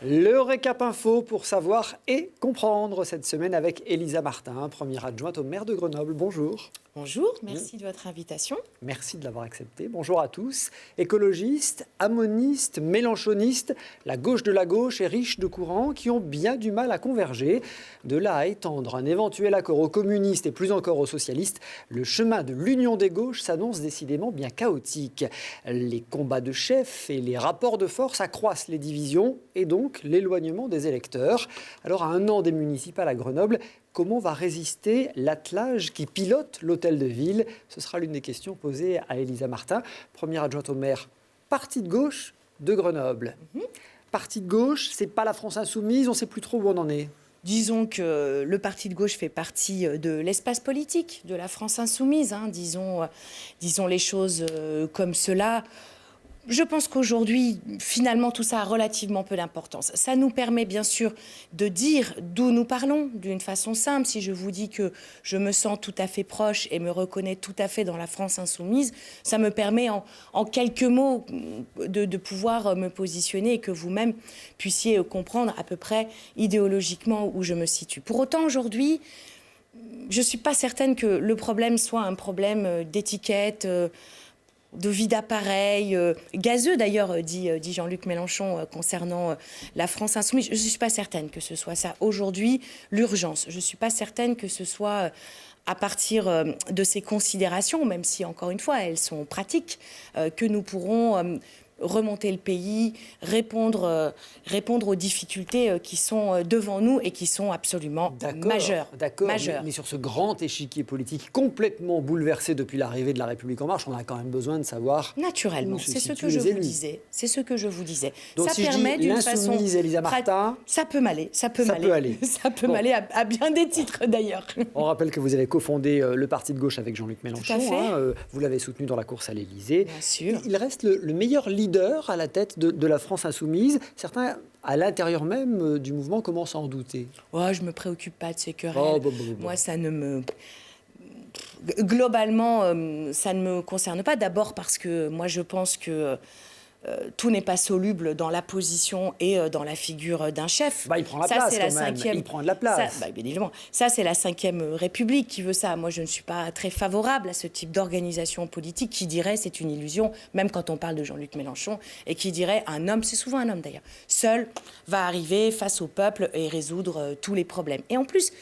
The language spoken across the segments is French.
Le récap info pour savoir et comprendre cette semaine avec Elisa Martin, première adjointe au maire de Grenoble. Bonjour. Bonjour, merci de votre invitation. Merci de l'avoir accepté. Bonjour à tous. Écologistes, amonistes, mélenchonistes, la gauche de la gauche est riche de courants qui ont bien du mal à converger. De là à étendre un éventuel accord aux communistes et plus encore aux socialistes, le chemin de l'union des gauches s'annonce décidément bien chaotique. Les combats de chefs et les rapports de force accroissent les divisions et donc l'éloignement des électeurs. Alors à un an des municipales à Grenoble, comment va résister l'attelage qui pilote l'hôtel de ville? Ce sera l'une des questions posées à Elisa Martin, première adjointe au maire, parti de gauche de Grenoble. Parti de gauche, c'est pas la France insoumise, on ne sait plus trop où on en est. Disons que le parti de gauche fait partie de l'espace politique de la France insoumise. Disons les choses comme cela. Je pense qu'aujourd'hui, finalement, tout ça a relativement peu d'importance. Ça nous permet bien sûr de dire d'où nous parlons d'une façon simple. Si je vous dis que je me sens tout à fait proche et me reconnais tout à fait dans la France insoumise, ça me permet en quelques mots de pouvoir me positionner et que vous-même puissiez comprendre à peu près idéologiquement où je me situe. Pour autant, aujourd'hui, je ne suis pas certaine que le problème soit un problème d'étiquette, de vie d'appareil, gazeux d'ailleurs, dit Jean-Luc Mélenchon concernant la France insoumise. Je ne suis pas certaine que ce soit ça. Aujourd'hui, l'urgence, je ne suis pas certaine que ce soit à partir de ces considérations, même si, encore une fois, elles sont pratiques, que nous pourrons remonter le pays, répondre aux difficultés qui sont devant nous et qui sont absolument majeures. D'accord, mais sur ce grand échiquier politique complètement bouleversé depuis l'arrivée de La République En Marche, on a quand même besoin de savoir. Naturellement, c'est ce que je vous disais. C'est ce que je vous disais. Donc ça si permet d'une façon. Elisa Martin, ça peut m'aller. Ça peut m'aller à bien des titres d'ailleurs. On rappelle que vous avez cofondé le parti de gauche avec Jean-Luc Mélenchon. Tout à fait. Vous l'avez soutenu dans la course à l'Élysée. Bien sûr. Il reste le meilleur leader à la tête de la France insoumise. Certains, à l'intérieur même du mouvement, commencent à en douter. Oh, je ne me préoccupe pas de ces querelles. Moi, ça ne me... Globalement, ça ne me concerne pas. D'abord parce que moi, je pense que tout n'est pas soluble dans la position et dans la figure d'un chef. Il prend la place quand même. Il prend de la place. Bien évidemment. Ça, c'est la Ve République qui veut ça. Moi, je ne suis pas très favorable à ce type d'organisation politique qui dirait c'est une illusion, même quand on parle de Jean-Luc Mélenchon, et qui dirait un homme, c'est souvent un homme d'ailleurs, seul va arriver face au peuple et résoudre tous les problèmes. Et en plus,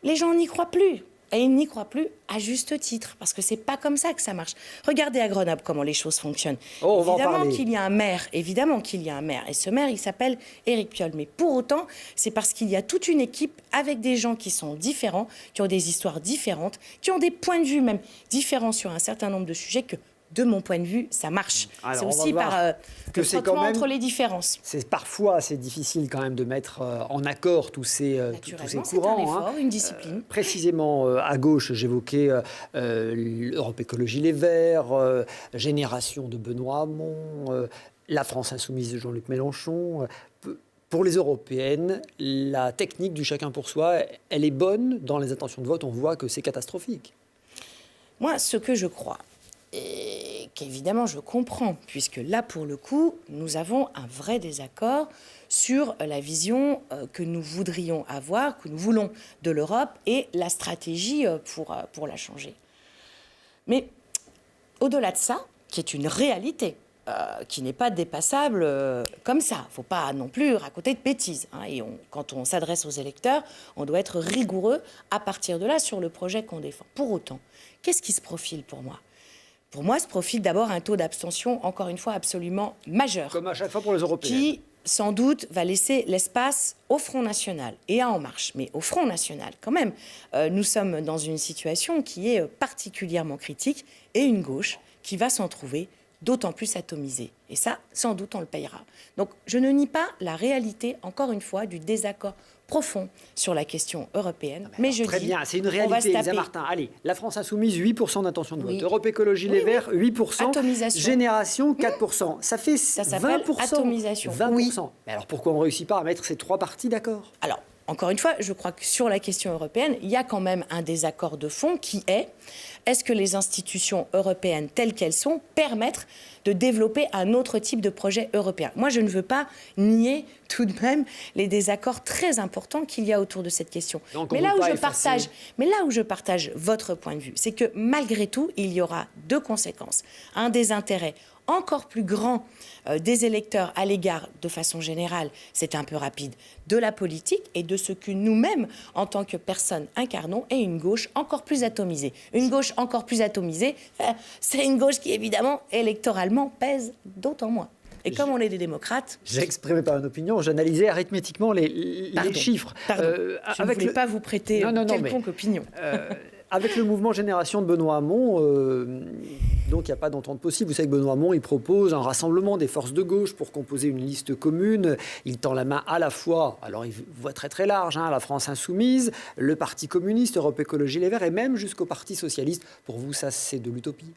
les gens n'y croient plus. Et ils n'y croient plus à juste titre, parce que c'est pas comme ça que ça marche. Regardez à Grenoble comment les choses fonctionnent. Évidemment qu'il y a un maire, et ce maire, il s'appelle Éric Piolle. Mais pour autant, c'est parce qu'il y a toute une équipe avec des gens qui sont différents, qui ont des histoires différentes, qui ont des points de vue même différents sur un certain nombre de sujets que, de mon point de vue, ça marche. C'est aussi par le frottement entre les différences. Parfois, c'est difficile quand même de mettre en accord tous ces courants. C'est un effort, une discipline. Précisément, à gauche, j'évoquais Europe Écologie Les Verts, Génération de Benoît Hamon, la France Insoumise de Jean-Luc Mélenchon. Pour les européennes, la technique du chacun pour soi, elle est bonne. Dans les intentions de vote, on voit que c'est catastrophique. Moi, ce que je crois, et qu'évidemment je comprends, puisque là, pour le coup, nous avons un vrai désaccord sur la vision que nous voudrions avoir, que nous voulons de l'Europe et la stratégie pour la changer. Mais au-delà de ça, qui est une réalité, qui n'est pas dépassable comme ça. Il ne faut pas non plus raconter de bêtises. Et quand on s'adresse aux électeurs, on doit être rigoureux à partir de là sur le projet qu'on défend. Pour autant, qu'est-ce qui se profile pour moi ? Pour moi, se profile d'abord un taux d'abstention, encore une fois, absolument majeur. Comme à chaque fois pour les Européennes. Qui, sans doute, va laisser l'espace au Front National et à En Marche. Mais au Front National, quand même, nous sommes dans une situation qui est particulièrement critique et une gauche qui va s'en trouver d'autant plus atomisée. Et ça, sans doute, on le payera. Donc, je ne nie pas la réalité, encore une fois, du désaccord profond sur la question européenne. Mais je très dis, bien, c'est une réalité, Elisa Martin. Allez, la France insoumise, 8% d'intention de vote. Oui. Europe Écologie Les Verts, 8%. Atomisation. Génération, 4%. Ça fait 20%. Atomisation. 20%. Oui. Mais alors pourquoi on ne réussit pas à mettre ces trois partis d'accord ? Alors, encore une fois, je crois que sur la question européenne, il y a quand même un désaccord de fond qui est est-ce que les institutions européennes telles qu'elles sont permettent de développer un autre type de projet européen? Moi, je ne veux pas nier tout de même les désaccords très importants qu'il y a autour de cette question. Donc, mais là où je partage votre point de vue, c'est que malgré tout, il y aura deux conséquences. Un désintérêt encore plus grand des électeurs à l'égard, de façon générale, c'est un peu rapide, de la politique et de ce que nous-mêmes, en tant que personnes, incarnons, et une gauche encore plus atomisée. Une gauche encore plus atomisée, c'est une gauche qui, évidemment, électoralement, pèse d'autant moins. Et comme on est des démocrates... J'exprimais pas une opinion, j'analysais arithmétiquement les chiffres. Pardon, je ne voulais pas vous prêter quelconque opinion. Avec le mouvement Génération de Benoît Hamon, donc il n'y a pas d'entente possible. Vous savez que Benoît Hamon, il propose un rassemblement des forces de gauche pour composer une liste commune. Il tend la main à la fois, alors il voit très très large, à la France Insoumise, le Parti communiste, Europe Écologie Les Verts, et même jusqu'au Parti socialiste. Pour vous, ça, c'est de l'utopie?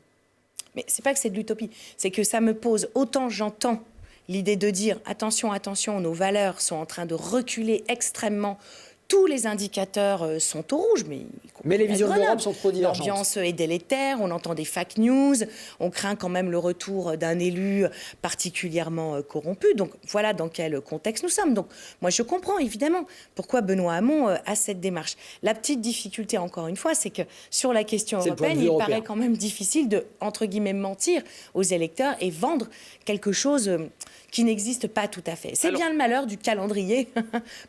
Mais c'est pas que c'est de l'utopie, c'est que ça me pose, autant j'entends l'idée de dire attention, attention, nos valeurs sont en train de reculer extrêmement. Tous les indicateurs sont au rouge, mais les visions de l'Europe sont trop divergentes. L'ambiance est délétère, on entend des fake news, on craint quand même le retour d'un élu particulièrement corrompu. Donc voilà dans quel contexte nous sommes. Donc moi je comprends évidemment pourquoi Benoît Hamon a cette démarche. La petite difficulté, encore une fois, c'est que sur la question européenne, il paraît quand même difficile de, entre guillemets, mentir aux électeurs et vendre quelque chose qui n'existe pas tout à fait. C'est bien le malheur du calendrier,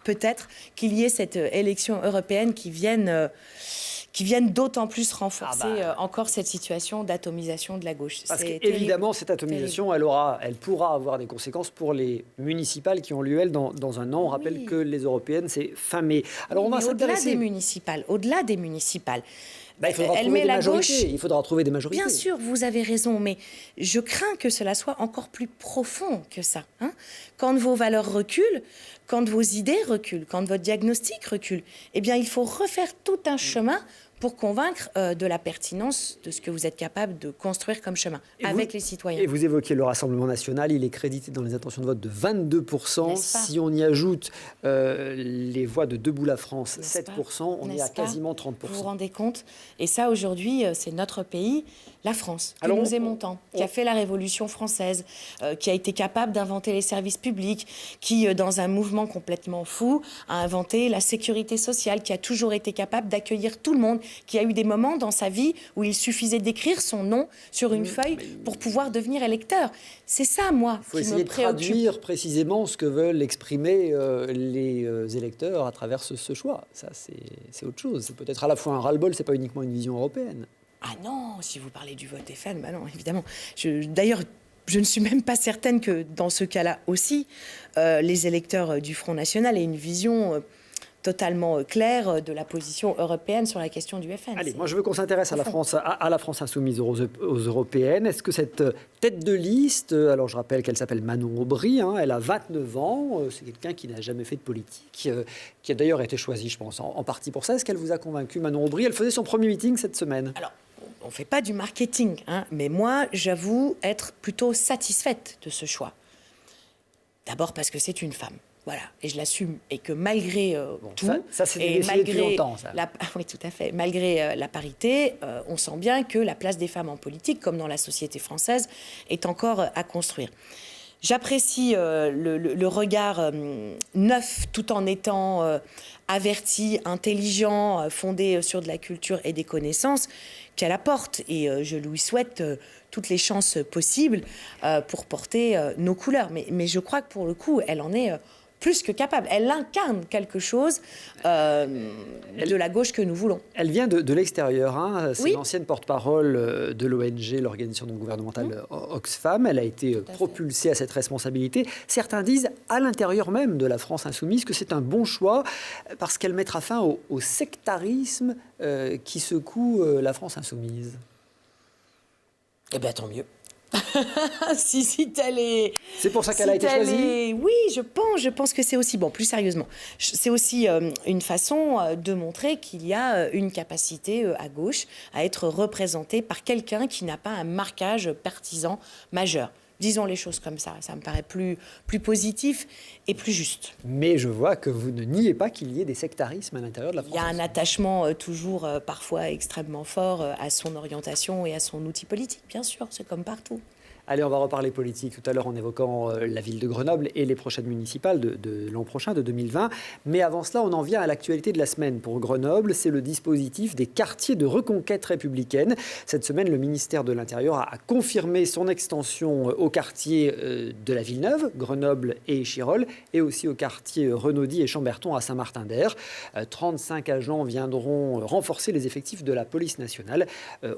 peut-être, qu'il y ait cette élection européenne qui vienne d'autant plus renforcer encore cette situation d'atomisation de la gauche. Parce qu'évidemment, cette atomisation, elle pourra avoir des conséquences pour les municipales qui ont lieu, elles, dans un an. On rappelle que les européennes, c'est fin mai. Alors, on va s'intéresser... Au-delà des municipales, il faudra trouver des majorités. Il faudra trouver des majorités. Bien sûr, vous avez raison, mais je crains que cela soit encore plus profond que ça. Quand vos valeurs reculent, quand vos idées reculent, quand votre diagnostic recule, eh bien, il faut refaire tout un chemin pour convaincre de la pertinence de ce que vous êtes capable de construire comme chemin avec les citoyens. Et vous évoquiez le Rassemblement national, il est crédité dans les intentions de vote de 22%. Si on y ajoute les voix de Debout la France, 7%, on est à quasiment 30%. Vous vous rendez compte? Et ça, aujourd'hui, c'est notre pays, la France, qui nous aimons tant, qui a fait la Révolution française, qui a été capable d'inventer les services publics, qui, dans un mouvement complètement fou, a inventé la sécurité sociale, qui a toujours été capable d'accueillir tout le monde, qui a eu des moments dans sa vie où il suffisait d'écrire son nom sur une feuille pour pouvoir devenir électeur. C'est ça, moi, qui me préoccupe. Il faut essayer de traduire précisément ce que veulent exprimer les électeurs à travers ce choix. Ça, c'est autre chose. C'est peut-être à la fois un ras-le-bol, c'est pas uniquement une vision européenne. Ah non, si vous parlez du vote des femmes, non, évidemment. D'ailleurs, je ne suis même pas certaine que dans ce cas-là aussi, les électeurs du Front National aient une vision totalement claire de la position européenne sur la question du FN. Allez, moi je veux qu'on s'intéresse à la France insoumise aux européennes. Est-ce que cette tête de liste, alors je rappelle qu'elle s'appelle Manon Aubry, elle a 29 ans, c'est quelqu'un qui n'a jamais fait de politique, qui a d'ailleurs été choisi, je pense, en partie pour ça. Est-ce qu'elle vous a convaincu, Manon Aubry? Elle faisait son premier meeting cette semaine. Alors, on ne fait pas du marketing, mais moi, j'avoue être plutôt satisfaite de ce choix. D'abord parce que c'est une femme. Voilà, et je l'assume, et que malgré tout, ça c'est décidé depuis longtemps, ça. Oui, tout à fait. Malgré la parité, on sent bien que la place des femmes en politique, comme dans la société française, est encore à construire. J'apprécie le regard neuf, tout en étant averti, intelligent, fondé sur de la culture et des connaissances qu'elle apporte. Et je lui souhaite toutes les chances possibles pour porter nos couleurs. Mais je crois que pour le coup, elle en est plus que capable. Elle incarne quelque chose de la gauche que nous voulons. Elle vient de l'extérieur. C'est l'ancienne porte-parole de l'ONG, l'organisation non gouvernementale Oxfam. Elle a été propulsée à cette responsabilité. Certains disent, à l'intérieur même de la France insoumise, que c'est un bon choix parce qu'elle mettra fin au sectarisme qui secoue la France insoumise. Eh bien, tant mieux. si telle est... C'est pour ça qu'elle a été choisie. Oui, je pense que c'est aussi... Bon, plus sérieusement, c'est aussi une façon de montrer qu'il y a une capacité à gauche à être représentée par quelqu'un qui n'a pas un marquage partisan majeur. Disons les choses comme ça me paraît plus positif et plus juste. Mais je vois que vous ne niez pas qu'il y ait des sectarismes à l'intérieur de la France. Il y a un attachement toujours parfois extrêmement fort à son orientation et à son outil politique, bien sûr, c'est comme partout. Allez, on va reparler politique tout à l'heure en évoquant la ville de Grenoble et les prochaines municipales de l'an prochain, de 2020. Mais avant cela, on en vient à l'actualité de la semaine. Pour Grenoble, c'est le dispositif des quartiers de reconquête républicaine. Cette semaine, le ministère de l'Intérieur a confirmé son extension aux quartiers de la Villeneuve, Grenoble et Échirolles, et aussi aux quartiers Renaudy et Chamberton à Saint-Martin-d'Air. 35 agents viendront renforcer les effectifs de la police nationale.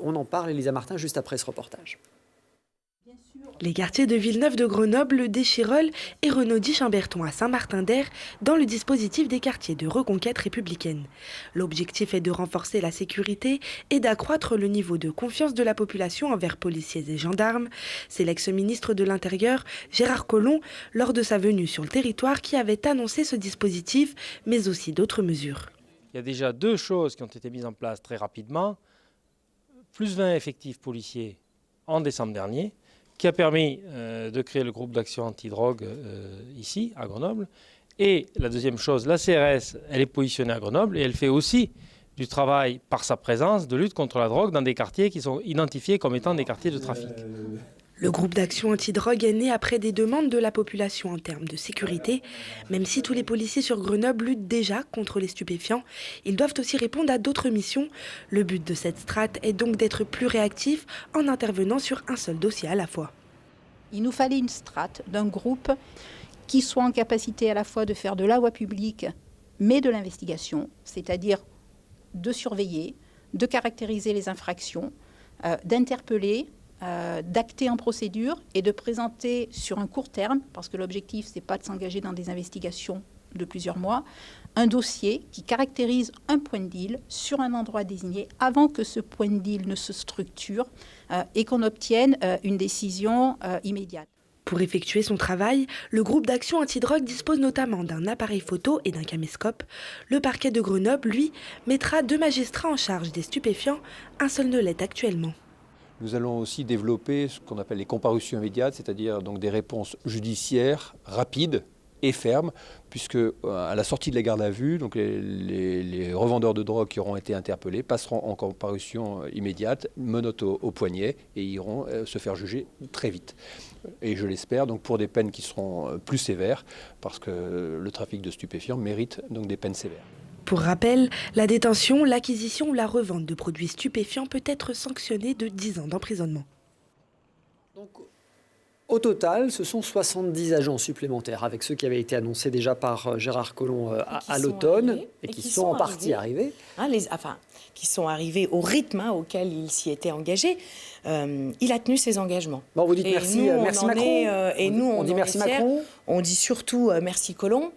On en parle, Elisa Martin, juste après ce reportage. Les quartiers de Villeneuve de Grenoble, d'Échirolles et Renaudy-Chamberton à Saint-Martin-d'Air dans le dispositif des quartiers de reconquête républicaine. L'objectif est de renforcer la sécurité et d'accroître le niveau de confiance de la population envers policiers et gendarmes. C'est l'ex-ministre de l'Intérieur, Gérard Collomb, lors de sa venue sur le territoire, qui avait annoncé ce dispositif, mais aussi d'autres mesures. Il y a déjà 2 choses qui ont été mises en place très rapidement. Plus 20 effectifs policiers en décembre dernier, qui a permis de créer le groupe d'action antidrogue ici, à Grenoble. Et la deuxième chose, la CRS, elle est positionnée à Grenoble et elle fait aussi du travail par sa présence de lutte contre la drogue dans des quartiers qui sont identifiés comme étant des quartiers de trafic. Le groupe d'action antidrogue est né après des demandes de la population en termes de sécurité. Même si tous les policiers sur Grenoble luttent déjà contre les stupéfiants, ils doivent aussi répondre à d'autres missions. Le but de cette strate est donc d'être plus réactif en intervenant sur un seul dossier à la fois. Il nous fallait une strate d'un groupe qui soit en capacité à la fois de faire de la voie publique, mais de l'investigation, c'est-à-dire de surveiller, de caractériser les infractions, d'interpeller, d'acter en procédure et de présenter sur un court terme, parce que l'objectif, ce n'est pas de s'engager dans des investigations de plusieurs mois, un dossier qui caractérise un point de deal sur un endroit désigné avant que ce point de deal ne se structure et qu'on obtienne une décision immédiate. Pour effectuer son travail, le groupe d'action antidrogue dispose notamment d'un appareil photo et d'un caméscope. Le parquet de Grenoble, lui, mettra 2 magistrats en charge des stupéfiants. Un seul ne l'est actuellement. Nous allons aussi développer ce qu'on appelle les comparutions immédiates, c'est-à-dire donc des réponses judiciaires rapides et fermes, puisque à la sortie de la garde à vue, donc les revendeurs de drogue qui auront été interpellés passeront en comparution immédiate, menottes au poignet, et iront se faire juger très vite. Et je l'espère, donc pour des peines qui seront plus sévères, parce que le trafic de stupéfiants mérite donc des peines sévères. Pour rappel, la détention, l'acquisition ou la revente de produits stupéfiants peut être sanctionnée de 10 ans d'emprisonnement. Donc, au total, ce sont 70 agents supplémentaires, avec ceux qui avaient été annoncés déjà par Gérard Collomb à l'automne et qui sont en partie arrivés. Qui sont arrivés au rythme auquel il s'y était engagé. Il a tenu ses engagements. Bon, vous dites et merci, nous, merci Macron. On dit merci Macron. On dit surtout merci Collomb,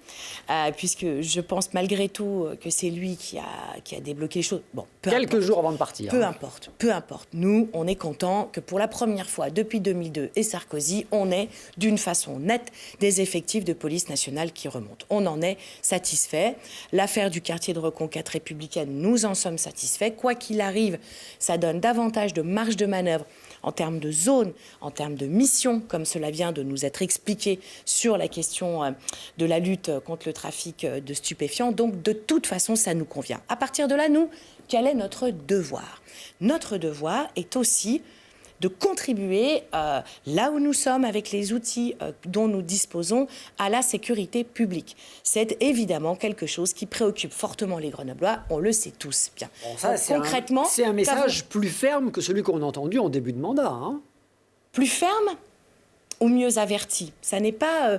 puisque je pense malgré tout que c'est lui qui a débloqué les choses. Bon, quelques jours avant de partir. Peu importe. Nous, on est content que pour la première fois depuis 2002 et Sarkozy, on ait d'une façon nette des effectifs de police nationale qui remontent. On en est satisfait. L'affaire du quartier de reconquête républicaine, nous en sommes satisfaits. Quoi qu'il arrive, ça donne davantage de marge de manœuvre en termes de zone, en termes de mission, comme cela vient de nous être expliqué sur la question de la lutte contre le trafic de stupéfiants. Donc, de toute façon, ça nous convient. À partir de là, nous, quel est notre devoir ? Notre devoir est aussi de contribuer, là où nous sommes, avec les outils dont nous disposons, à la sécurité publique. C'est évidemment quelque chose qui préoccupe fortement les Grenoblois, on le sait tous bien. Bon, ça, concrètement, c'est un message plus ferme que celui qu'on a entendu en début de mandat. Hein. Plus ferme ou mieux averti. Ça n'est pas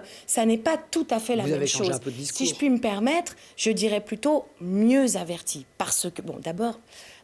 tout à fait la même chose. Un peu de discours. Si je puis me permettre, je dirais plutôt mieux averti. Parce que, bon, d'abord,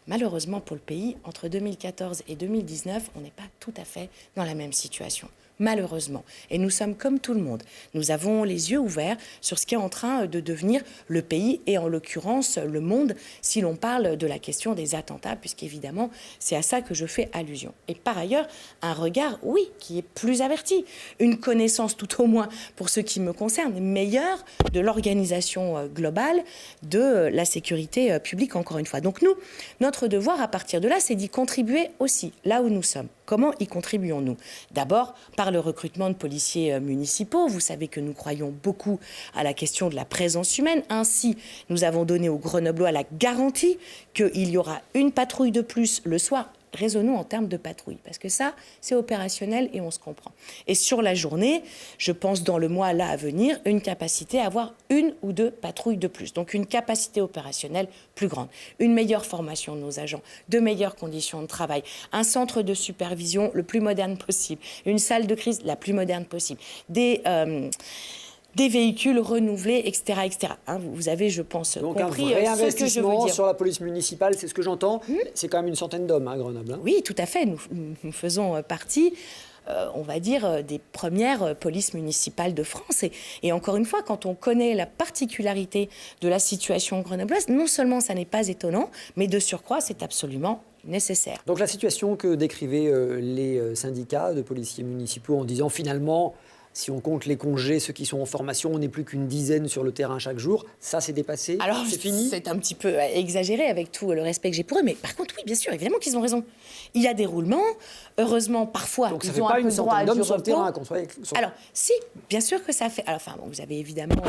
malheureusement pour le pays, entre 2014 et 2019, on n'est pas tout à fait dans la même situation. Malheureusement. Et nous sommes comme tout le monde. Nous avons les yeux ouverts sur ce qui est en train de devenir le pays et en l'occurrence le monde si l'on parle de la question des attentats, puisqu'évidemment c'est à ça que je fais allusion. Et par ailleurs, un regard, oui, qui est plus averti. Une connaissance tout au moins, pour ce qui me concerne, meilleure de l'organisation globale de la sécurité publique, encore une fois. Donc nous, notre devoir à partir de là, c'est d'y contribuer aussi, là où nous sommes. Comment y contribuons-nous ? D'abord, par par le recrutement de policiers municipaux. Vous savez que nous croyons beaucoup à la question de la présence humaine. Ainsi, nous avons donné aux Grenoblois la garantie qu'il y aura une patrouille de plus le soir. Raisonnons en termes de patrouille, parce que ça, c'est opérationnel et on se comprend. Et sur la journée, je pense dans le mois là à venir, une capacité à avoir 1 ou 2 patrouilles de plus. Donc une capacité opérationnelle plus grande, une meilleure formation de nos agents, de meilleures conditions de travail, un centre de supervision le plus moderne possible, une salle de crise la plus moderne possible, des véhicules renouvelés, etc. etc. Hein, vous avez, je pense, donc compris un vrai ce que je veux investissement dire. sur la police municipale, c'est ce que j'entends. C'est quand même une centaine d'hommes à Grenoble. Hein. Oui, tout à fait. Nous faisons partie, on va dire, des premières polices municipales de France. Et encore une fois, quand on connaît la particularité de la situation grenobloise, non seulement ça n'est pas étonnant, mais de surcroît, c'est absolument nécessaire. Donc la situation que décrivaient les syndicats de policiers municipaux en disant finalement, si on compte les congés, ceux qui sont en formation, on n'est plus qu'une dizaine sur le terrain chaque jour. Ça, c'est dépassé. Alors, c'est fini. C'est un petit peu exagéré avec tout le respect que j'ai pour eux. Mais par contre, oui, bien sûr, évidemment qu'ils ont raison. Il y a des roulements. Heureusement, parfois, Donc ça ils fait ont pas un peu une de droit à centaine d'hommes du sur le repos. terrain. Qu'on soit... Alors, si, bien sûr que ça fait... Alors, enfin, bon, vous avez évidemment,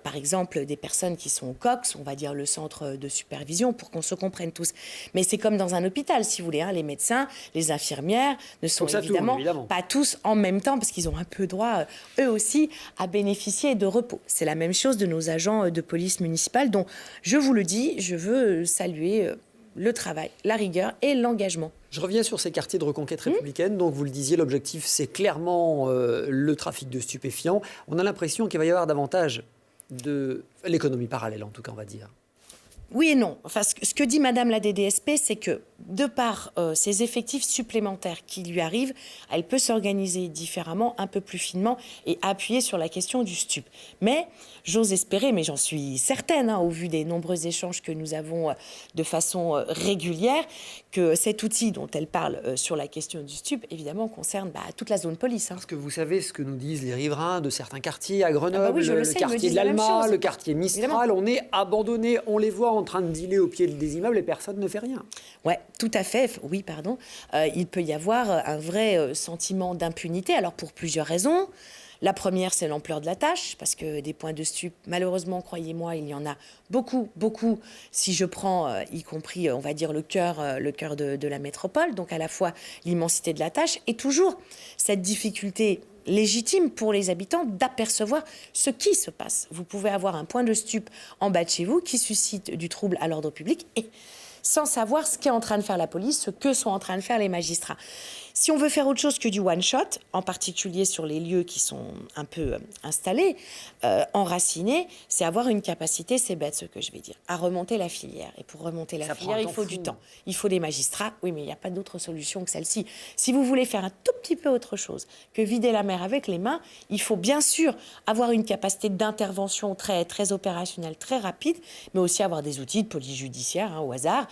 par exemple, des personnes qui sont au COX, on va dire le centre de supervision, pour qu'on se comprenne tous. Mais c'est comme dans un hôpital, si vous voulez. Hein, les médecins, les infirmières ne sont évidemment pas tous en même temps, parce qu'ils ont un peu droit, eux aussi, à bénéficier de repos. C'est la même chose de nos agents de police municipale, dont, je vous le dis, je veux saluer le travail, la rigueur et l'engagement. Je reviens sur ces quartiers de reconquête républicaine. Donc, vous le disiez, l'objectif, c'est clairement le trafic de stupéfiants. On a l'impression qu'il va y avoir davantage de l'économie parallèle, en tout cas, on va dire. Oui et non. Enfin, ce que dit Madame la DDSP, c'est que de par ces effectifs supplémentaires qui lui arrivent, elle peut s'organiser différemment, un peu plus finement et appuyer sur la question du stup. Mais j'ose espérer, mais j'en suis certaine, hein, au vu des nombreux échanges que nous avons de façon régulière, que cet outil dont elle parle sur la question du stup, évidemment, concerne toute la zone police. Hein. Parce que vous savez ce que nous disent les riverains de certains quartiers à Grenoble, Ah bah oui, je le sais, quartier de l'Alma, le quartier Mistral, évidemment. on est abandonnés, on les voit en train de dealer au pied des immeubles et personne ne fait rien. Ouais, tout à fait. Oui, pardon. Il peut y avoir un vrai sentiment d'impunité. Alors, pour plusieurs raisons. La première, c'est l'ampleur de la tâche, parce que des points de stup, malheureusement, croyez-moi, il y en a beaucoup, beaucoup, si je prends, y compris, on va dire, le cœur de la métropole, donc à la fois l'immensité de la tâche, et toujours cette difficulté légitime pour les habitants d'apercevoir ce qui se passe. Vous pouvez avoir un point de stup en bas de chez vous qui suscite du trouble à l'ordre public, et sans savoir ce qu'est en train de faire la police, ce que sont en train de faire les magistrats. Si on veut faire autre chose que du one-shot, en particulier sur les lieux qui sont un peu installés, enracinés, c'est avoir une capacité, c'est bête ce que je vais dire, à remonter la filière. Et pour remonter la filière, il faut du temps. Il faut des magistrats. Oui, mais il n'y a pas d'autre solution que celle-ci. Si vous voulez faire un tout petit peu autre chose que vider la mer avec les mains, il faut bien sûr avoir une capacité d'intervention très, très opérationnelle, très rapide, mais aussi avoir des outils de police judiciaire, hein, au hasard,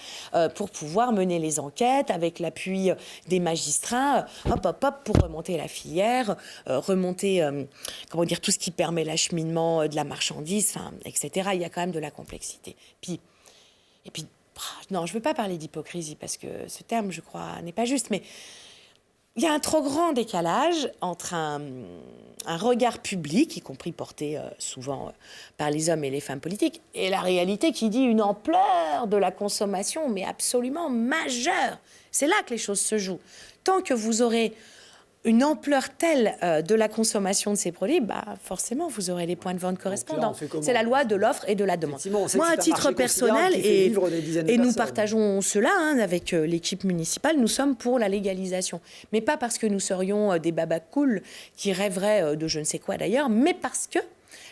pour pouvoir mener les enquêtes avec l'appui des magistrats, pour remonter la filière, remonter comment dire, tout ce qui permet l'acheminement de la marchandise, etc. Il y a quand même de la complexité. Et puis, non, je ne veux pas parler d'hypocrisie parce que ce terme, je crois, n'est pas juste, mais il y a un trop grand décalage entre un regard public, y compris porté souvent par les hommes et les femmes politiques, et la réalité qui dit une ampleur de la consommation, mais absolument majeure. C'est là que les choses se jouent. Tant que vous aurez une ampleur telle de la consommation de ces produits, forcément, vous aurez les points de vente correspondants. C'est la loi de l'offre et de la demande. Moi, à titre personnel, et nous partageons cela avec l'équipe municipale, nous sommes pour la légalisation. Mais pas parce que nous serions des babas cool qui rêveraient de je ne sais quoi d'ailleurs, mais parce que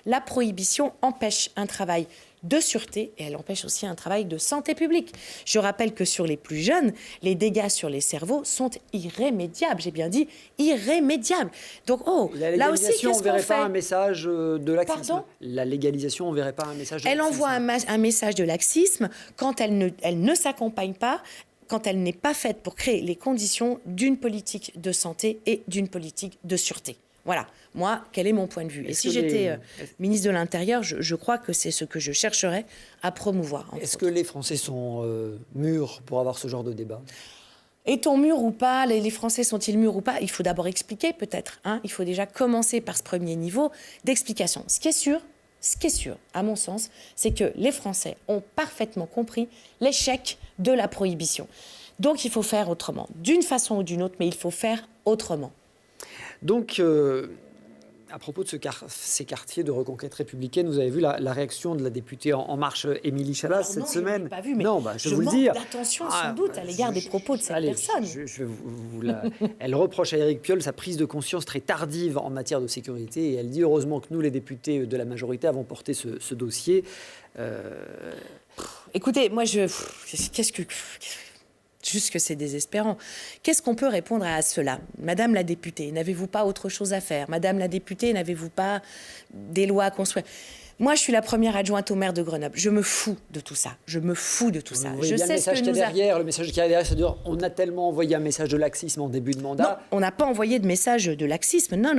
la prohibition empêche un travail de sûreté et elle empêche aussi un travail de santé publique. Je rappelle que sur les plus jeunes, les dégâts sur les cerveaux sont irrémédiables. J'ai bien dit irrémédiables. Donc, là aussi, qu'est-ce qu'on fait ? On ne verrait pas un message de laxisme. Pardon ? La légalisation, on ne verrait pas un message de laxisme. Elle envoie un message de laxisme quand elle ne s'accompagne pas, quand elle n'est pas faite pour créer les conditions d'une politique de santé et d'une politique de sûreté. Voilà, moi, quel est mon point de vue ? Et si j'étais ministre de l'Intérieur, je crois que c'est ce que je chercherais à promouvoir. Est-ce que les Français sont mûrs pour avoir ce genre de débat ? Est-on mûr ou pas? Les Français sont-ils mûrs ou pas? Il faut d'abord expliquer, peut-être. Hein. Il faut déjà commencer par ce premier niveau d'explication. Ce qui est sûr, à mon sens, c'est que les Français ont parfaitement compris l'échec de la prohibition. Donc, il faut faire autrement. D'une façon ou d'une autre, mais il faut faire autrement. Donc, à propos de ces quartiers de reconquête républicaine, vous avez vu la réaction de la députée En Marche, Émilie Chalas, cette semaine. Je ne l'ai pas vu, mais non, je vous le dis. D'attention sans doute à l'égard des propos de cette personne. Elle reproche à Éric Piolle sa prise de conscience très tardive en matière de sécurité et elle dit heureusement que nous, les députés de la majorité, avons porté ce dossier. Écoutez, moi, juste que c'est désespérant. Qu'est-ce qu'on peut répondre à cela? Madame la députée, n'avez-vous pas autre chose à faire? Madame la députée, n'avez-vous pas des lois à construire? Moi, je suis la première adjointe au maire de Grenoble. Je me fous de tout ça. Je me fous de tout ça. Je sais le message qu'il y a derrière. Le message qu'il y a derrière, c'est de dire on a tellement envoyé un message de laxisme en début de mandat. Non, on n'a pas envoyé de message de laxisme. Non.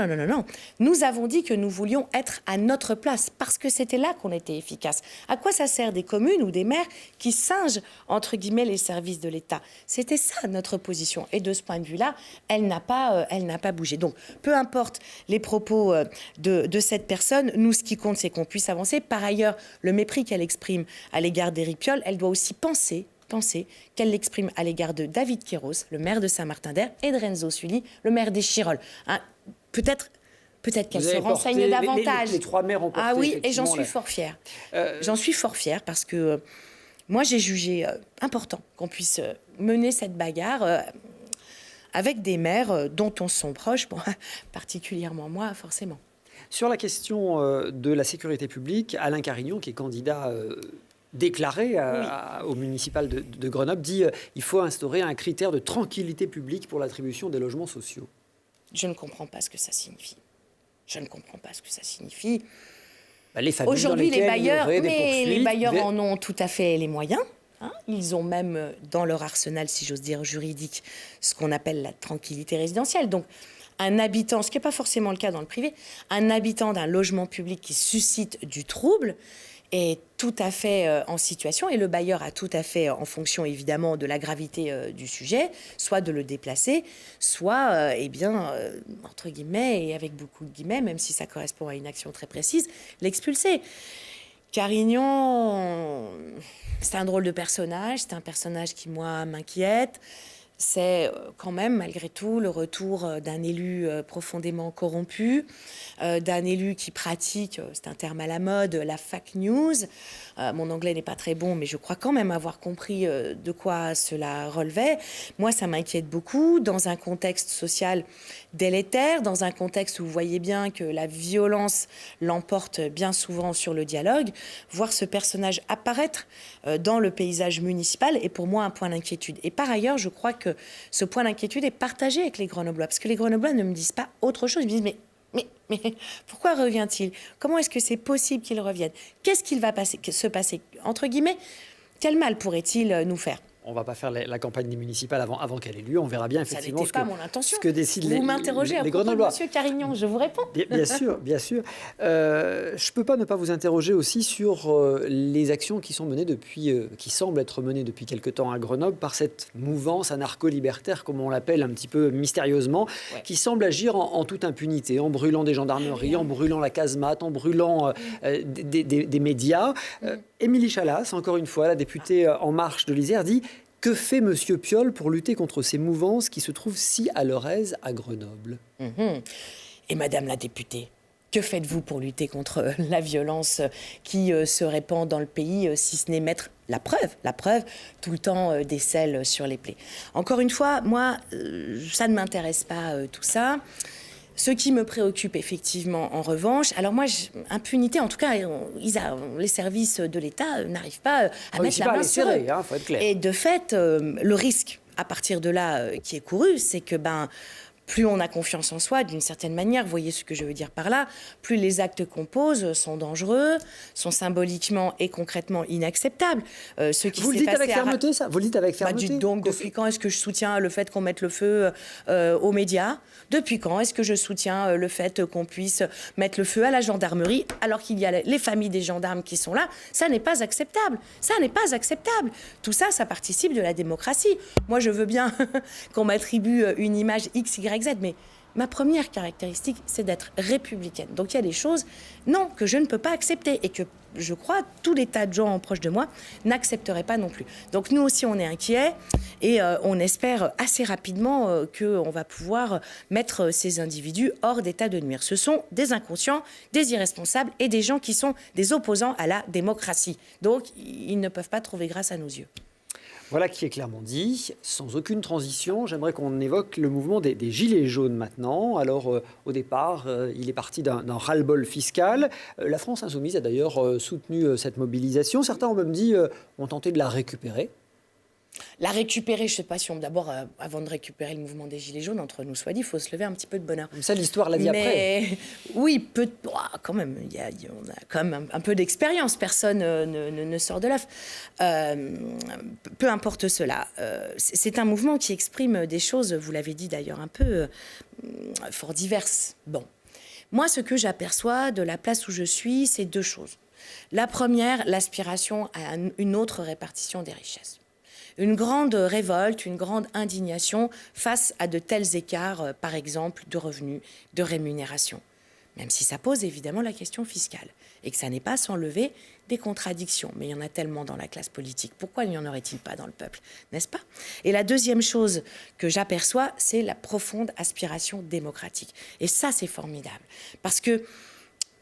Nous avons dit que nous voulions être à notre place parce que c'était là qu'on était efficace. À quoi ça sert des communes ou des maires qui singent, entre guillemets, les services de l'État? C'était ça notre position. Et de ce point de vue-là, elle n'a pas bougé. Donc, peu importe les propos de cette personne, nous, ce qui compte, c'est qu'on puisse avancer. Par ailleurs, le mépris qu'elle exprime à l'égard d'Éric Piolle, elle doit aussi penser qu'elle l'exprime à l'égard de David Queyros, le maire de Saint-Martin-d'Hères, et de Renzo Sully, le maire d'Échirolles. Hein, peut-être qu'elle se renseigne davantage. Les trois maires ont porté. Ah oui, et j'en suis fort fière. J'en suis fort fière parce que moi, j'ai jugé important qu'on puisse mener cette bagarre avec des maires dont on se sont proches, bon, particulièrement moi, forcément. Sur la question de la sécurité publique, Alain Carignon, qui est candidat déclaré au municipal de Grenoble, dit qu'il faut instaurer un critère de tranquillité publique pour l'attribution des logements sociaux. Je ne comprends pas ce que ça signifie. Les familles aujourd'hui, les bailleurs mais en ont tout à fait les moyens. Hein. Ils ont même dans leur arsenal, si j'ose dire, juridique, ce qu'on appelle la tranquillité résidentielle. Donc, un habitant, ce qui n'est pas forcément le cas dans le privé, un habitant d'un logement public qui suscite du trouble est tout à fait en situation, et le bailleur a tout à fait, en fonction évidemment de la gravité du sujet, soit de le déplacer, soit, entre guillemets, et avec beaucoup de guillemets, même si ça correspond à une action très précise, l'expulser. Carignon, c'est un drôle de personnage, c'est un personnage qui, moi, m'inquiète. C'est quand même, malgré tout, le retour d'un élu profondément corrompu, d'un élu qui pratique, c'est un terme à la mode, la fake news. Mon anglais n'est pas très bon, mais je crois quand même avoir compris de quoi cela relevait. Moi, ça m'inquiète beaucoup, dans un contexte social délétère, dans un contexte où vous voyez bien que la violence l'emporte bien souvent sur le dialogue. Voir ce personnage apparaître dans le paysage municipal est pour moi un point d'inquiétude. Et par ailleurs, je crois que ce point d'inquiétude est partagé avec les Grenoblois, parce que les Grenoblois ne me disent pas autre chose. Ils me disent mais pourquoi revient-il? Comment est-ce que c'est possible qu'il revienne? Qu'est-ce qu'il va se passer? Entre guillemets, quel mal pourrait-il nous faire? On ne va pas faire la campagne des municipales avant qu'elle ait lieu. On verra bien effectivement ce que décident vous m'interrogez à propos de Monsieur Carignon, je vous réponds. Bien sûr. Je ne peux pas ne pas vous interroger aussi sur les actions qui sont menées qui semblent être menées depuis quelque temps à Grenoble par cette mouvance anarcho-libertaire, comme on l'appelle un petit peu mystérieusement, qui semble agir en toute impunité, en brûlant des gendarmeries, en brûlant la casemate, en brûlant des médias. Émilie Chalas, encore une fois, la députée En Marche de l'Isère, dit: que fait M. Piolle pour lutter contre ces mouvances qui se trouvent si à leur aise à Grenoble? Et Madame la députée, que faites-vous pour lutter contre la violence qui se répand dans le pays, si ce n'est mettre la preuve, tout le temps des sels sur les plaies? Encore une fois, moi, ça ne m'intéresse pas tout ça. Ce qui me préoccupe effectivement, en revanche, alors moi, impunité, en tout cas, les services de l'État n'arrivent pas à mettre la main sur eux. Faut être clair. Et de fait, le risque, à partir de là, qui est couru, c'est que, plus on a confiance en soi, d'une certaine manière, vous voyez ce que je veux dire par là, plus les actes qu'on pose sont dangereux, sont symboliquement et concrètement inacceptables. Ce qui Vous le dites avec fermeté, ça? Vous le dites avec fermeté? Dites donc, depuis quand est-ce que je soutiens le fait qu'on mette le feu aux médias? Depuis quand est-ce que je soutiens le fait qu'on puisse mettre le feu à la gendarmerie alors qu'il y a les familles des gendarmes qui sont là? Ça n'est pas acceptable. Ça n'est pas acceptable. Tout ça, ça participe de la démocratie. Moi, je veux bien qu'on m'attribue une image X, Y, Z, mais ma première caractéristique, c'est d'être républicaine. Donc il y a des choses, non, que je ne peux pas accepter et que je crois tous les tas de gens proches de moi n'accepteraient pas non plus. Donc nous aussi, on est inquiets et on espère assez rapidement qu'on va pouvoir mettre ces individus hors d'état de nuire. Ce sont des inconscients, des irresponsables et des gens qui sont des opposants à la démocratie. Donc ils ne peuvent pas trouver grâce à nos yeux. Voilà qui est clairement dit. Sans aucune transition, j'aimerais qu'on évoque le mouvement des Gilets jaunes maintenant. Alors, au départ, il est parti d'un ras-le-bol fiscal. La France insoumise a d'ailleurs soutenu cette mobilisation. Certains ont même dit, ont tenté de la récupérer. La récupérer, je ne sais pas si on... D'abord, avant de récupérer le mouvement des Gilets jaunes, entre nous soit dit, il faut se lever un petit peu de bonheur. Ça, l'histoire l'a dit après. Oui, quand même, on a quand même un peu d'expérience. Personne ne sort de l'œuf. Peu importe cela. C'est un mouvement qui exprime des choses, vous l'avez dit d'ailleurs, un peu fort diverses. Bon. Moi, ce que j'aperçois de la place où je suis, c'est deux choses. La première, l'aspiration à une autre répartition des richesses. Une grande révolte, une grande indignation face à de tels écarts, par exemple, de revenus, de rémunération. Même si ça pose évidemment la question fiscale et que ça n'est pas sans lever des contradictions. Mais il y en a tellement dans la classe politique. Pourquoi n'y en aurait-il pas dans le peuple, n'est-ce pas? Et la deuxième chose que j'aperçois, c'est la profonde aspiration démocratique. Et ça, c'est formidable. Parce que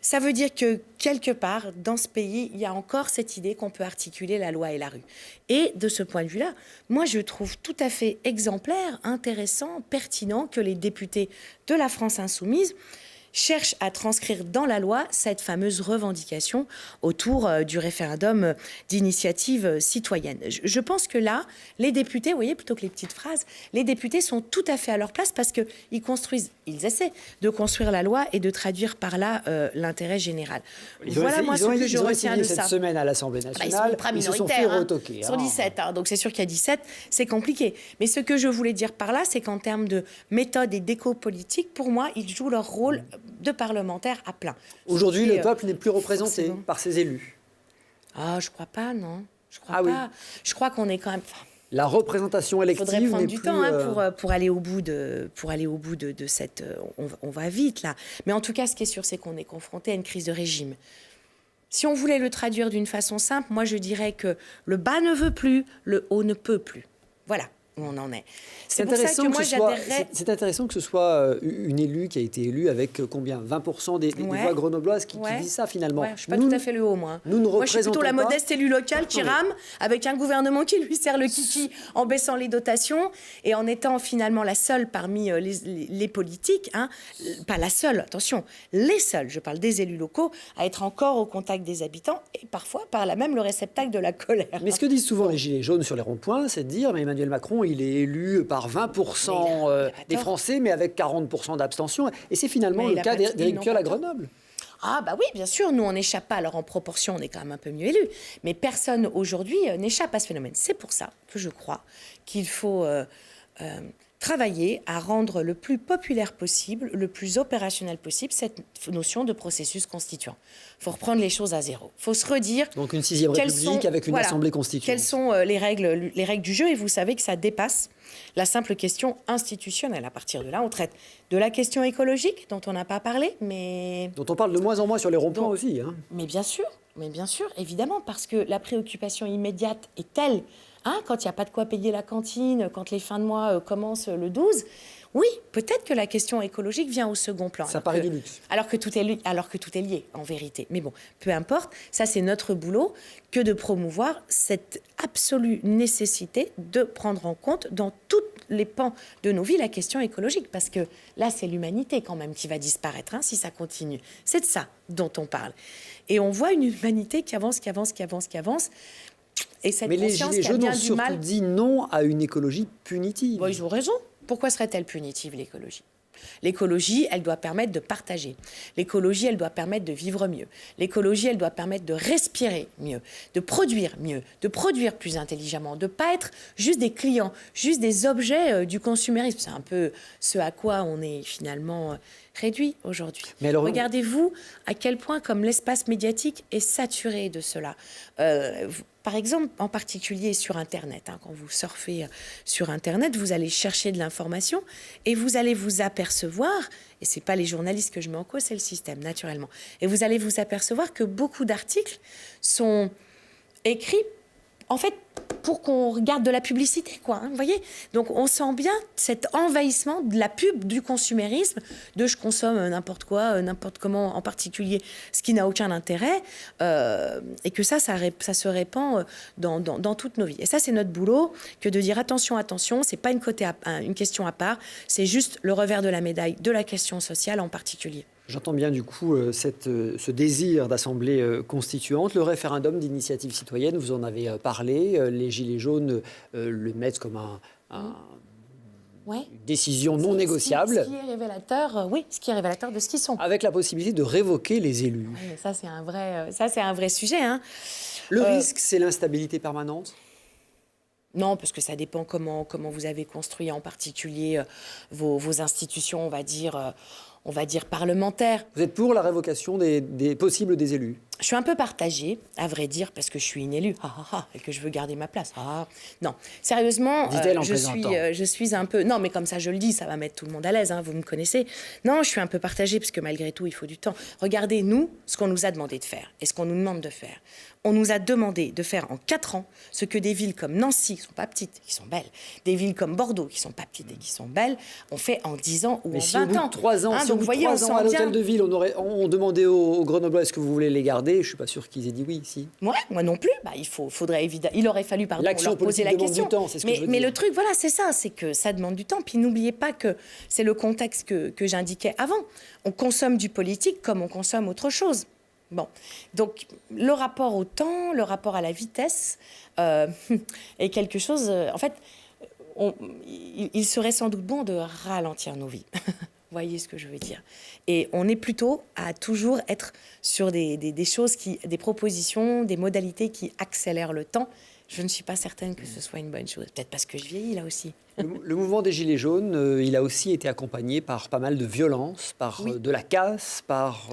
ça veut dire que, quelque part, dans ce pays, il y a encore cette idée qu'on peut articuler la loi et la rue. Et de ce point de vue-là, moi, je trouve tout à fait exemplaire, intéressant, pertinent que les députés de la France insoumise cherche à transcrire dans la loi cette fameuse revendication autour du référendum d'initiative citoyenne. Je pense que là, les députés, vous voyez, plutôt que les petites phrases, les députés sont tout à fait à leur place parce qu'ils construisent, ils essaient de construire la loi et de traduire par là l'intérêt général. Voilà moi ce que je retiens de ça. Cette semaine à l'Assemblée nationale, ils se sont fait retoquer. Sur 17, donc c'est sûr qu'il y a 17, c'est compliqué. Mais ce que je voulais dire par là, c'est qu'en termes de méthode et d'éco politique, pour moi, ils jouent leur rôle de parlementaires à plein. Aujourd'hui, le peuple n'est plus représenté par ses élus. Ah, je crois pas, non. Je crois pas. Oui. Je crois qu'on est quand même... La représentation élective n'est plus... Il faudrait prendre du temps pour aller au bout de cette... On va vite, là. Mais en tout cas, ce qui est sûr, c'est qu'on est confronté à une crise de régime. Si on voulait le traduire d'une façon simple, moi, je dirais que le bas ne veut plus, le haut ne peut plus. Voilà où on en est. C'est intéressant que ce soit une élue qui a été élue avec combien 20% des voix grenobloises qui disent ça finalement. Ouais, je ne suis pas tout à fait le haut, moi. Moi, je suis plutôt la modeste élue locale qui rame avec un gouvernement qui lui serre le kiki en baissant les dotations et en étant finalement la seule parmi les politiques, hein, pas la seule, attention, les seuls, je parle des élus locaux, à être encore au contact des habitants et parfois par là même le réceptacle de la colère. Mais ce que disent souvent les Gilets jaunes sur les ronds-points, c'est de dire mais Emmanuel Macron, il est élu par 20% des Français, mais avec 40% d'abstention. Et c'est finalement le cas d'Éric Piolle à Grenoble. Ah bah oui, bien sûr, nous on n'échappe pas. Alors en proportion, on est quand même un peu mieux élus. Mais personne aujourd'hui n'échappe à ce phénomène. C'est pour ça que je crois qu'il faut travailler à rendre le plus populaire possible, le plus opérationnel possible, cette notion de processus constituant. Il faut reprendre les choses à zéro. Il faut se redire... Donc une 6e République avec une assemblée constituante. Quelles sont les règles du jeu? Et vous savez que ça dépasse la simple question institutionnelle. À partir de là, on traite de la question écologique, dont on n'a pas parlé, mais... Dont on parle de moins en moins sur les ronds-points aussi. Hein. Mais bien sûr, évidemment, parce que la préoccupation immédiate est telle... Hein, quand il n'y a pas de quoi payer la cantine, quand les fins de mois commencent le 12, oui, peut-être que la question écologique vient au second plan. Ça paraît du luxe. Alors que tout est lié, en vérité. Mais bon, peu importe, ça c'est notre boulot que de promouvoir cette absolue nécessité de prendre en compte dans tous les pans de nos vies la question écologique. Parce que là, c'est l'humanité quand même qui va disparaître hein, si ça continue. C'est de ça dont on parle. Et on voit une humanité qui avance. Et cette mais les Gilets jaunes ont surtout dit non à une écologie punitive. Bon, ils ont raison. Pourquoi serait-elle punitive, l'écologie? L'écologie, elle doit permettre de partager. L'écologie, elle doit permettre de vivre mieux. L'écologie, elle doit permettre de respirer mieux, de produire mieux, de produire plus intelligemment, de ne pas être juste des clients, juste des objets du consumérisme. C'est un peu ce à quoi on est finalement réduit aujourd'hui. Regardez-vous à quel point comme l'espace médiatique est saturé de cela. Par exemple, en particulier sur Internet. Quand vous surfez sur Internet, vous allez chercher de l'information et vous allez vous apercevoir, et ce n'est pas les journalistes que je mets en cause, c'est le système, naturellement, et vous allez vous apercevoir que beaucoup d'articles sont écrits, en fait, pour qu'on regarde de la publicité, quoi. Vous voyez ? Donc, on sent bien cet envahissement de la pub, du consumérisme, de je consomme n'importe quoi, n'importe comment, en particulier ce qui n'a aucun intérêt, et que ça se répand dans toutes nos vies. Et ça, c'est notre boulot, que de dire attention, attention, c'est pas une question à part, c'est juste le revers de la médaille de la question sociale en particulier. J'entends bien du coup ce désir d'assemblée constituante. Le référendum d'initiative citoyenne, vous en avez parlé. Les Gilets jaunes le mettent comme une décision non négociable. Ce qui est révélateur, ce qui est révélateur de ce qu'ils sont. Avec la possibilité de révoquer les élus. Oui, mais ça, c'est un vrai sujet. Le risque, c'est l'instabilité permanente ? Non, parce que ça dépend comment vous avez construit en particulier vos institutions, on va dire parlementaires. Vous êtes pour la révocation possible des élus ? Je suis un peu partagée, à vrai dire, parce que je suis une élue et que je veux garder ma place. Non, sérieusement, je suis un peu... Non, mais comme ça, je le dis, ça va mettre tout le monde à l'aise, vous me connaissez. Non, je suis un peu partagée, parce que malgré tout, il faut du temps. Regardez, nous, ce qu'on nous a demandé de faire et ce qu'on nous demande de faire. On nous a demandé de faire en 4 ans ce que des villes comme Nancy, qui ne sont pas petites, qui sont belles, des villes comme Bordeaux, qui ne sont pas petites et qui sont belles, ont fait en 10 ans ou en 20 ans. Mais si au bout de 3 ans, donc, vous voyez, on à l'hôtel de ville, on demandait aux Grenoblois est-ce que vous voulez les garder, je ne suis pas sûr qu'ils aient dit oui, si. Moi non plus. Il aurait fallu leur poser la question. Du temps, c'est ce que je veux dire. Mais le truc, voilà, c'est ça, c'est que ça demande du temps. Puis n'oubliez pas que c'est le contexte que j'indiquais avant. On consomme du politique comme on consomme autre chose. Bon, donc le rapport au temps, le rapport à la vitesse est quelque chose... en fait, il serait sans doute bon de ralentir nos vies. Vous voyez ce que je veux dire? Et on est plutôt à toujours être sur des choses des propositions, des modalités qui accélèrent le temps. Je ne suis pas certaine que ce soit une bonne chose. Peut-être parce que je vieillis là aussi. Le mouvement des Gilets jaunes, il a aussi été accompagné par pas mal de violences, par de la casse, par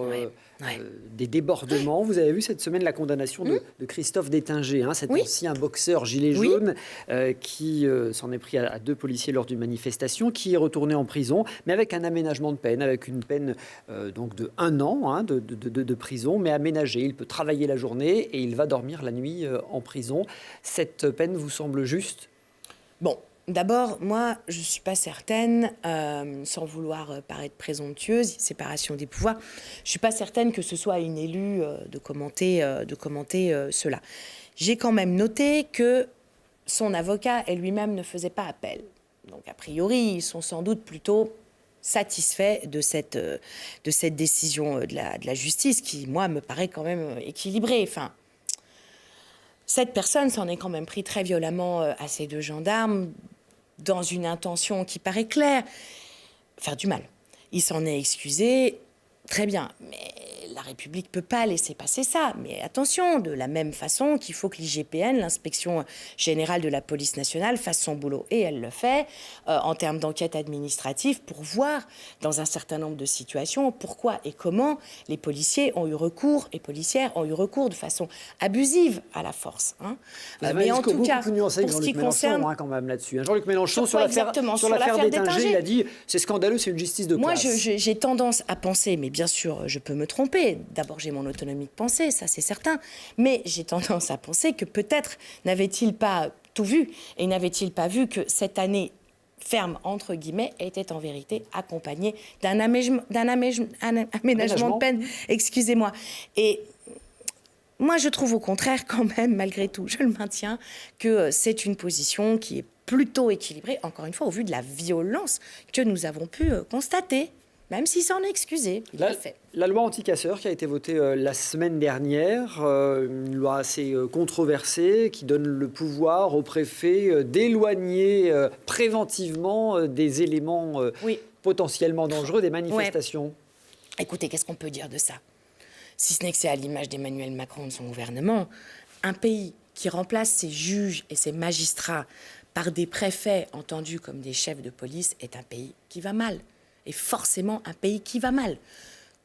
des débordements. Vous avez vu cette semaine la condamnation de Christophe Détinger, cet ancien boxeur Gilet jaune qui s'en est pris à 2 policiers lors d'une manifestation, qui est retourné en prison, mais avec un aménagement de peine, avec une peine donc de 1 an de prison, mais aménagée. Il peut travailler la journée et il va dormir la nuit en prison. Cette peine vous semble juste? Bon. D'abord, moi, je ne suis pas certaine, sans vouloir paraître présomptueuse, séparation des pouvoirs, je ne suis pas certaine que ce soit à une élue de commenter cela. J'ai quand même noté que son avocat et lui-même ne faisaient pas appel. Donc, a priori, ils sont sans doute plutôt satisfaits de cette décision de la justice qui, moi, me paraît quand même équilibrée. Enfin, cette personne s'en est quand même pris très violemment à ces 2 gendarmes dans une intention qui paraît claire, faire du mal. Il s'en est excusé, très bien, mais la République ne peut pas laisser passer ça. Mais attention, de la même façon qu'il faut que l'IGPN, l'Inspection générale de la police nationale, fasse son boulot. Et elle le fait en termes d'enquête administrative pour voir, dans un certain nombre de situations, pourquoi et comment les policiers ont eu recours, et policières ont eu recours de façon abusive à la force. Mais en tout cas, pour ce qui concerne... quand même là-dessus. Jean-Luc Mélenchon, sur l'affaire Détinger, il a dit c'est scandaleux, c'est une justice de classe. Moi, j'ai tendance à penser, mais bien sûr, je peux me tromper. D'abord, j'ai mon autonomie de pensée, ça c'est certain. Mais j'ai tendance à penser que peut-être n'avait-il pas tout vu et n'avait-il pas vu que cette année ferme, entre guillemets, était en vérité accompagnée d'un aménagement de peine. Excusez-moi. Et moi, je trouve au contraire, quand même, malgré tout, je le maintiens, que c'est une position qui est plutôt équilibrée, encore une fois, au vu de la violence que nous avons pu constater. Même s'il s'en est excusé, il l'a fait. La loi anti-casseurs qui a été votée la semaine dernière, une loi assez controversée qui donne le pouvoir au préfet d'éloigner préventivement des éléments potentiellement dangereux des manifestations. Ouais. Écoutez, qu'est-ce qu'on peut dire de ça? Si ce n'est que c'est à l'image d'Emmanuel Macron et de son gouvernement, un pays qui remplace ses juges et ses magistrats par des préfets entendus comme des chefs de police est un pays qui va mal. Et forcément un pays qui va mal.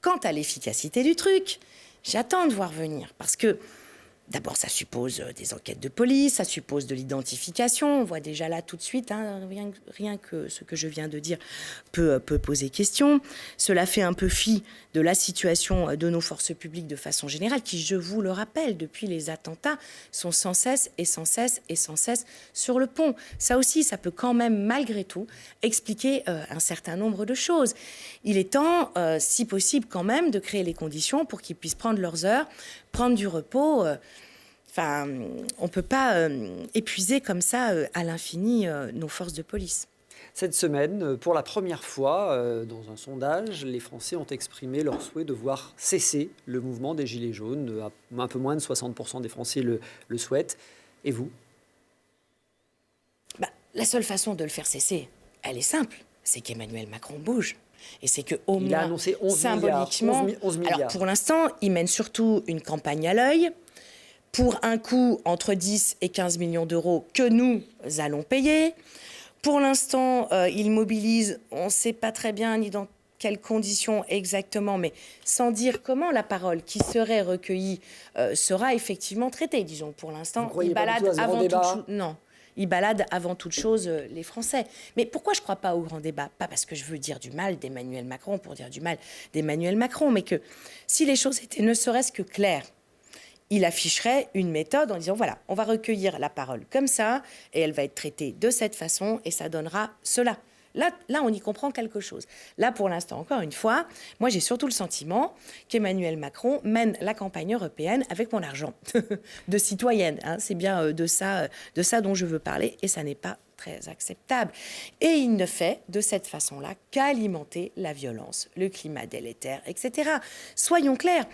Quant à l'efficacité du truc, j'attends de voir venir. Parce que, d'abord, ça suppose des enquêtes de police, ça suppose de l'identification. On voit déjà là tout de suite, hein, rien que ce que je viens de dire peut poser question. Cela fait un peu fi de la situation de nos forces publiques de façon générale, qui, je vous le rappelle, depuis les attentats, sont sans cesse sur le pont. Ça aussi, ça peut quand même, malgré tout, expliquer un certain nombre de choses. Il est temps, si possible quand même, de créer les conditions pour qu'ils puissent prendre leurs heures, prendre du repos. On ne peut pas épuiser comme ça à l'infini nos forces de police. Cette semaine, pour la première fois, dans un sondage, les Français ont exprimé leur souhait de voir cesser le mouvement des Gilets jaunes. Un peu moins de 60% des Français le souhaitent. Et vous? La seule façon de le faire cesser, elle est simple, c'est qu'Emmanuel Macron bouge. Et c'est qu'au moins, il a annoncé 11 symboliquement, milliards, 11 milliards. Alors pour l'instant, il mène surtout une campagne à l'œil, pour un coût entre 10 et 15 millions d'euros que nous allons payer. Pour l'instant, il mobilise, on ne sait pas très bien ni dans quelles conditions exactement, mais sans dire comment la parole qui serait recueillie sera effectivement traitée. Disons, pour l'instant, il balade avant toute chose. Non. Il balade avant toute chose les Français. Mais pourquoi je ne crois pas au grand débat? Pas parce que je veux dire du mal d'Emmanuel Macron pour dire du mal d'Emmanuel Macron, mais que si les choses étaient ne serait-ce que claires, il afficherait une méthode en disant, voilà, on va recueillir la parole comme ça, et elle va être traitée de cette façon, et ça donnera cela. Là, on y comprend quelque chose. Là, pour l'instant, encore une fois, moi, j'ai surtout le sentiment qu'Emmanuel Macron mène la campagne européenne avec mon argent de citoyenne. Hein. C'est bien de ça dont je veux parler, et ça n'est pas très acceptable. Et il ne fait de cette façon-là qu'alimenter la violence, le climat délétère, etc. Soyons clairs.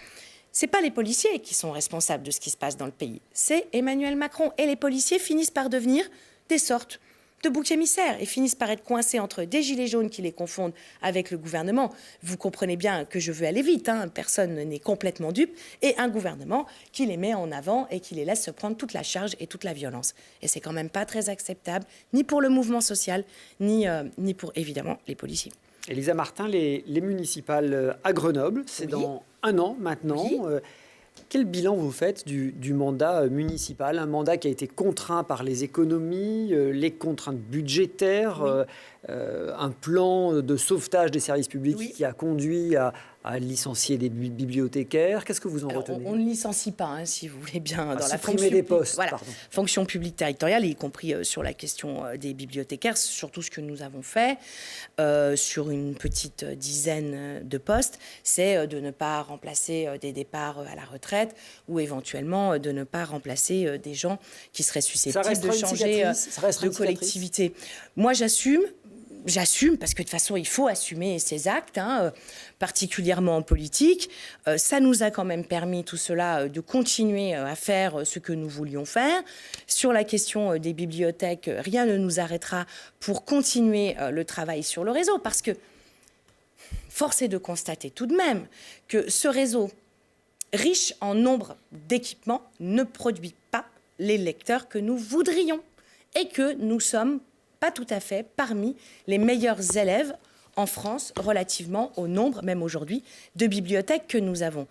Ce n'est pas les policiers qui sont responsables de ce qui se passe dans le pays, c'est Emmanuel Macron. Et les policiers finissent par devenir des sortes de boucs émissaires et finissent par être coincés entre des gilets jaunes qui les confondent avec le gouvernement. Vous comprenez bien que je veux aller vite, hein, personne n'est complètement dupe, et un gouvernement qui les met en avant et qui les laisse se prendre toute la charge et toute la violence. Et c'est quand même pas très acceptable, ni pour le mouvement social, ni pour, évidemment, les policiers. Élisa Martin, les municipales à Grenoble, c'est dans un an maintenant. Oui. Quel bilan vous faites du mandat municipal? Un mandat qui a été contraint par les économies, les contraintes budgétaires, un plan de sauvetage des services publics qui a conduit à licencier des bibliothécaires. Qu'est-ce que vous en retenez? On ne licencie pas, hein, si vous voulez bien, dans la fonction des postes. Voilà, fonction publique territoriale, y compris sur la question des bibliothécaires, surtout ce que nous avons fait sur une petite dizaine de postes, c'est de ne pas remplacer des départs à la retraite ou éventuellement de ne pas remplacer des gens qui seraient susceptibles de changer de collectivité. Moi, j'assume parce que de toute façon, il faut assumer ses actes, hein, particulièrement en politique. Ça nous a quand même permis, tout cela, de continuer à faire ce que nous voulions faire. Sur la question des bibliothèques, rien ne nous arrêtera pour continuer le travail sur le réseau, parce que force est de constater tout de même que ce réseau, riche en nombre d'équipements, ne produit pas les lecteurs que nous voudrions et que nous sommes pas tout à fait parmi les meilleurs élèves en France relativement au nombre, même aujourd'hui, de bibliothèques que nous avons.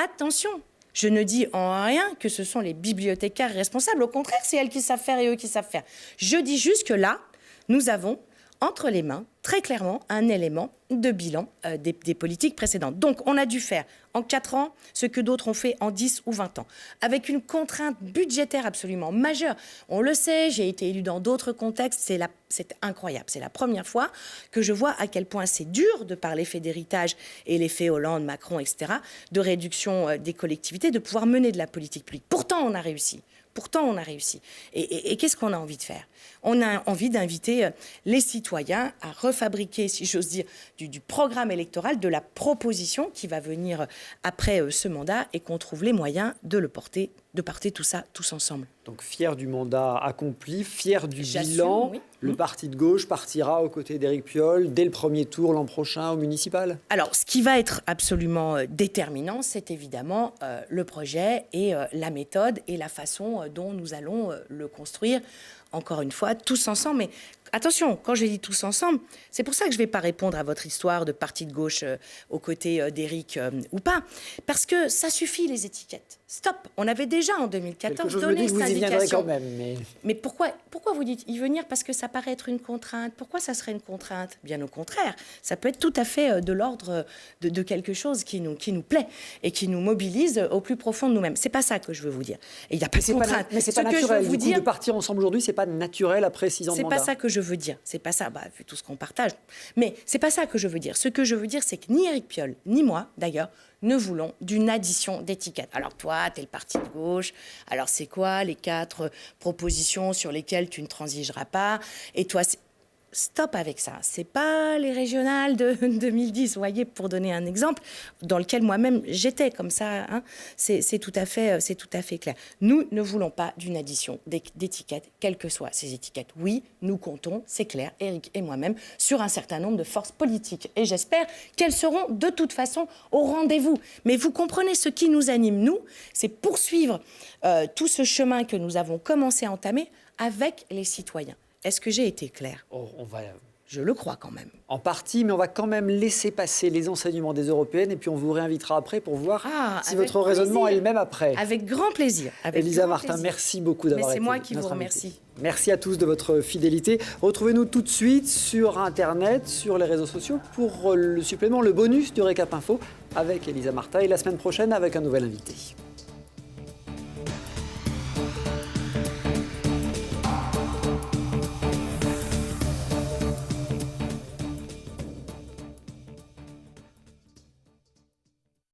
Attention, je ne dis en rien que ce sont les bibliothécaires responsables. Au contraire, c'est elles qui savent faire et eux qui savent faire. Je dis juste que là, nous avons entre les mains, très clairement, un élément de bilan des politiques précédentes. Donc, on a dû faire en 4 ans ce que d'autres ont fait en 10 ou 20 ans, avec une contrainte budgétaire absolument majeure. On le sait, j'ai été élue dans d'autres contextes, c'est incroyable. C'est la première fois que je vois à quel point c'est dur, de par l'effet d'héritage et l'effet Hollande, Macron, etc., de réduction des collectivités, de pouvoir mener de la politique publique. Pourtant, on a réussi. Et qu'est-ce qu'on a envie de faire? On a envie d'inviter les citoyens à refaire préfabriqué, si j'ose dire, du programme électoral, de la proposition qui va venir après ce mandat et qu'on trouve les moyens de porter tout ça tous ensemble. Donc fier du mandat accompli, fier du J'assume, bilan, oui. le parti de gauche partira aux côtés d'Éric Piolle dès le premier tour l'an prochain au municipal. Alors, ce qui va être absolument déterminant, c'est évidemment le projet et la méthode et la façon dont nous allons le construire, encore une fois, tous ensemble. Mais attention, quand je dis tous ensemble, c'est pour ça que je ne vais pas répondre à votre histoire de parti de gauche aux côtés d'Éric ou pas, parce que ça suffit les étiquettes. Stop. On avait déjà en 2014 donné cette indication. Quand même, mais pourquoi vous dites y venir? Parce que ça paraît être une contrainte. Pourquoi ça serait une contrainte? Bien au contraire, ça peut être tout à fait de l'ordre de quelque chose qui nous plaît et qui nous mobilise au plus profond de nous-mêmes. C'est pas ça que je veux vous dire. Et il n'y a pas de contrainte. Mais c'est pas naturel. Du coup, de partir ensemble aujourd'hui, c'est pas naturel après 6 ans de mandat. C'est pas ça que je veux dire. C'est pas ça, vu tout ce qu'on partage. Mais c'est pas ça que je veux dire. Ce que je veux dire, c'est que ni Éric Piolle, ni moi, d'ailleurs, ne voulons d'une addition d'étiquettes. Alors toi, t'es le parti de gauche. Alors c'est quoi les 4 propositions sur lesquelles tu ne transigeras pas? Et toi, stop avec ça. C'est pas les régionales de 2010, vous voyez, pour donner un exemple, dans lequel moi-même j'étais comme ça. Hein. C'est tout à fait clair. Nous ne voulons pas d'une addition d'étiquettes, quelles que soient ces étiquettes. Oui, nous comptons, c'est clair, Éric et moi-même, sur un certain nombre de forces politiques. Et j'espère qu'elles seront de toute façon au rendez-vous. Mais vous comprenez, ce qui nous anime, nous, c'est poursuivre tout ce chemin que nous avons commencé à entamer avec les citoyens. Est-ce que j'ai été claire? Je le crois quand même. En partie, mais on va quand même laisser passer les enseignements des européennes et puis on vous réinvitera après pour voir si votre raisonnement est le même après. Avec grand plaisir. Elisa Martin, merci beaucoup d'avoir été notre invitée. Mais c'est moi qui vous remercie. Merci à tous de votre fidélité. Retrouvez-nous tout de suite sur Internet, sur les réseaux sociaux pour le supplément, le bonus du Récap Info avec Elisa Martin et la semaine prochaine avec un nouvel invité.